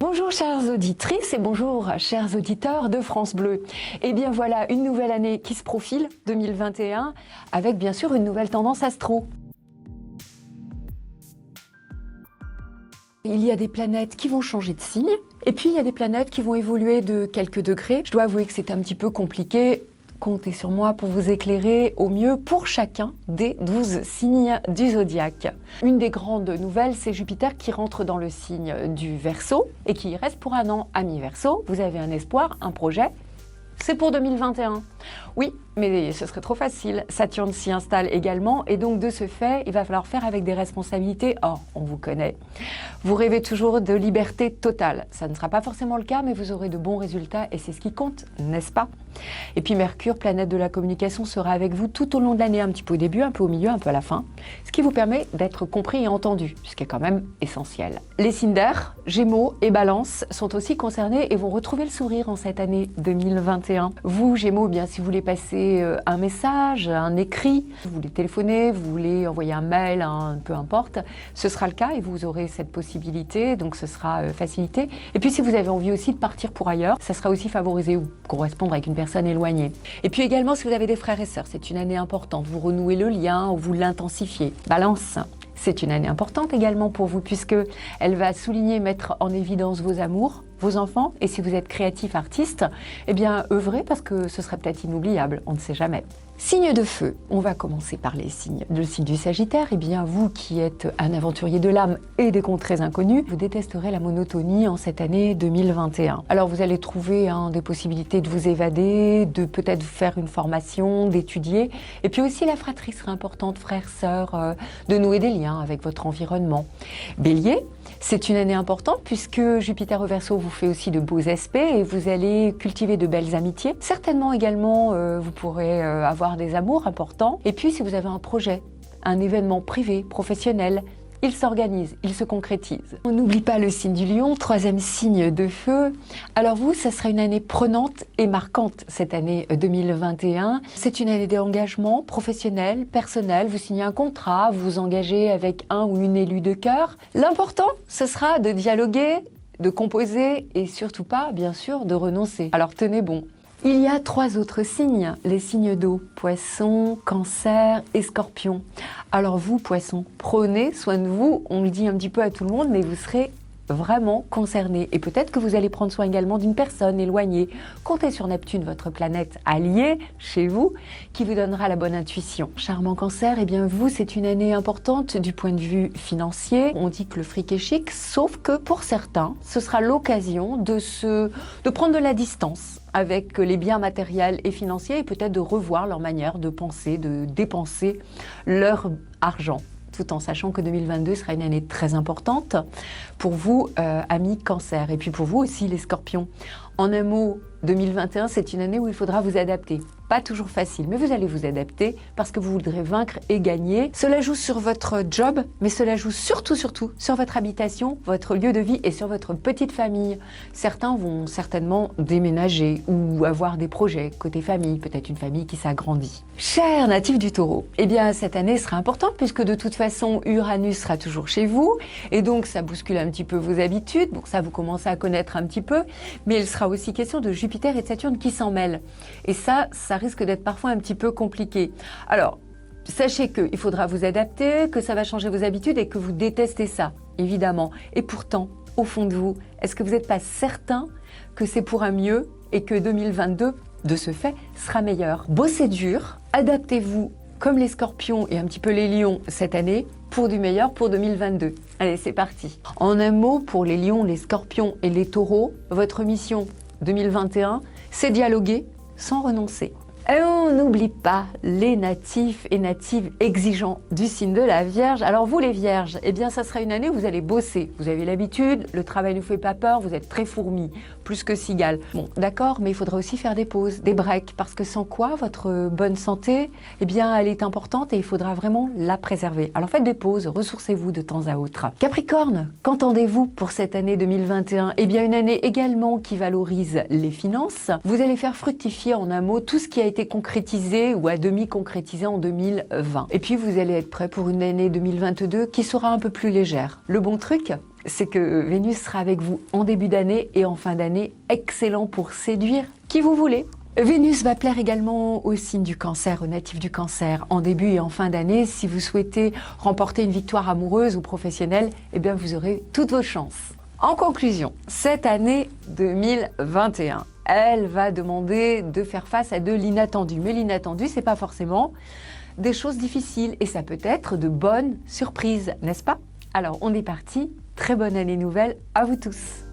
Bonjour chères auditrices et bonjour chers auditeurs de France Bleu. Et bien voilà, une nouvelle année qui se profile, 2021, avec bien sûr une nouvelle tendance astro. Il y a des planètes qui vont changer de signe, et puis il y a des planètes qui vont évoluer de quelques degrés. Je dois avouer que c'est un petit peu compliqué. Comptez sur moi pour vous éclairer au mieux pour chacun des 12 signes du zodiaque. Une des grandes nouvelles, c'est Jupiter qui rentre dans le signe du Verseau et qui y reste pour un an. Ami Verseau, vous avez un espoir, un projet, c'est pour 2021. Oui, mais ce serait trop facile. Saturne s'y installe également et donc de ce fait, il va falloir faire avec des responsabilités. Or, on vous connaît. Vous rêvez toujours de liberté totale. Ça ne sera pas forcément le cas, mais vous aurez de bons résultats et c'est ce qui compte, n'est-ce pas? Et puis Mercure, planète de la communication, sera avec vous tout au long de l'année, un petit peu au début, un peu au milieu, un peu à la fin, ce qui vous permet d'être compris et entendu, ce qui est quand même essentiel. Les signes d'air, Gémeaux et Balance, sont aussi concernés et vont retrouver le sourire en cette année 2021. Vous, Gémeaux, bien si vous voulez passer un message, un écrit, vous voulez téléphoner, vous voulez envoyer un mail, peu importe, ce sera le cas et vous aurez cette possibilité, donc ce sera facilité. Et puis si vous avez envie aussi de partir pour ailleurs, ça sera aussi favorisé ou correspondre avec une personne éloignée. Et puis également si vous avez des frères et sœurs, c'est une année importante, vous renouez le lien ou vous l'intensifiez. Balance, c'est une année importante également pour vous puisque elle va souligner, mettre en évidence vos amours, vos enfants, et si vous êtes créatif, artiste, eh bien œuvrez parce que ce serait peut-être inoubliable, on ne sait jamais. Signe de feu, on va commencer par les signes. Le signe du Sagittaire, eh bien vous qui êtes un aventurier de l'âme et des contrées inconnues, vous détesterez la monotonie en cette année 2021. Alors vous allez trouver des possibilités de vous évader, de peut-être faire une formation, d'étudier, et puis aussi la fratrie sera importante, frères, sœurs, de nouer des liens avec votre environnement. Bélier, c'est une année importante puisque Jupiter au Verseau vous fait aussi de beaux aspects et vous allez cultiver de belles amitiés. Certainement également, vous pourrez avoir des amours importants. Et puis, si vous avez un projet, un événement privé, professionnel, il s'organise, il se concrétise. On n'oublie pas le signe du Lion, troisième signe de feu. Alors vous, ça sera une année prenante et marquante cette année 2021. C'est une année d'engagement professionnel, personnel. Vous signez un contrat, vous vous engagez avec un ou une élue de cœur. L'important, ce sera de dialoguer, de composer et surtout pas, bien sûr, de renoncer. Alors tenez bon. Il y a 3 autres signes, les signes d'eau, Poisson, Cancer et Scorpion. Alors vous, Poisson, prenez soin de vous, on le dit un petit peu à tout le monde, mais vous serez vraiment concerné. Et peut-être que vous allez prendre soin également d'une personne éloignée. Comptez sur Neptune, votre planète alliée chez vous, qui vous donnera la bonne intuition. Charmant Cancer, eh bien vous, c'est une année importante du point de vue financier. On dit que le fric est chic, sauf que pour certains, ce sera l'occasion de prendre de la distance avec les biens matériels et financiers et peut-être de revoir leur manière de penser, de dépenser leur argent, tout en sachant que 2022 sera une année très importante pour vous, amis Cancer, et puis pour vous aussi les Scorpions. En un mot, 2021, c'est une année où il faudra vous adapter. Pas toujours facile, mais vous allez vous adapter parce que vous voudrez vaincre et gagner. Cela joue sur votre job, mais cela joue surtout sur votre habitation, votre lieu de vie et sur votre petite famille. Certains vont certainement déménager ou avoir des projets côté famille, peut-être une famille qui s'agrandit. Chers natifs du Taureau, eh bien cette année sera importante puisque de toute façon Uranus sera toujours chez vous et donc ça bouscule un petit peu vos habitudes. Bon, ça vous commencez à connaître un petit peu, mais il sera aussi question de Jupiter et de Saturne qui s'en mêlent. Et ça risque d'être parfois un petit peu compliqué. Alors, sachez qu'il faudra vous adapter, que ça va changer vos habitudes et que vous détestez ça, évidemment. Et pourtant, au fond de vous, est-ce que vous n'êtes pas certain que c'est pour un mieux et que 2022, de ce fait, sera meilleur? Bossez dur, adaptez-vous comme les Scorpions et un petit peu les Lions cette année pour du meilleur pour 2022. Allez, c'est parti. En un mot, pour les Lions, les Scorpions et les Taureaux, votre mission 2021, c'est dialoguer sans renoncer. Et on n'oublie pas les natifs et natives exigeants du signe de la Vierge. Alors vous les Vierges, eh bien ça sera une année où vous allez bosser. Vous avez l'habitude, le travail ne fait pas peur, vous êtes très fourmi, plus que cigale. Bon, d'accord, mais il faudra aussi faire des pauses, des breaks, parce que sans quoi votre bonne santé, eh bien elle est importante et il faudra vraiment la préserver. Alors faites des pauses, ressourcez-vous de temps à autre. Capricorne, qu'entendez-vous pour cette année 2021? Eh bien une année également qui valorise les finances. Vous allez faire fructifier en un mot tout ce qui a été concrétisé ou à demi concrétisé en 2020. Et puis vous allez être prêt pour une année 2022 qui sera un peu plus légère. Le bon truc, c'est que Vénus sera avec vous en début d'année et en fin d'année, excellent pour séduire qui vous voulez. Vénus va plaire également au signe du Cancer, aux natifs du Cancer, en début et en fin d'année. Si vous souhaitez remporter une victoire amoureuse ou professionnelle, eh bien vous aurez toutes vos chances. En conclusion, cette année 2021, elle va demander de faire face à de l'inattendu. Mais l'inattendu, c'est pas forcément des choses difficiles et ça peut être de bonnes surprises, n'est-ce pas? Alors on est parti, très bonne année nouvelle à vous tous.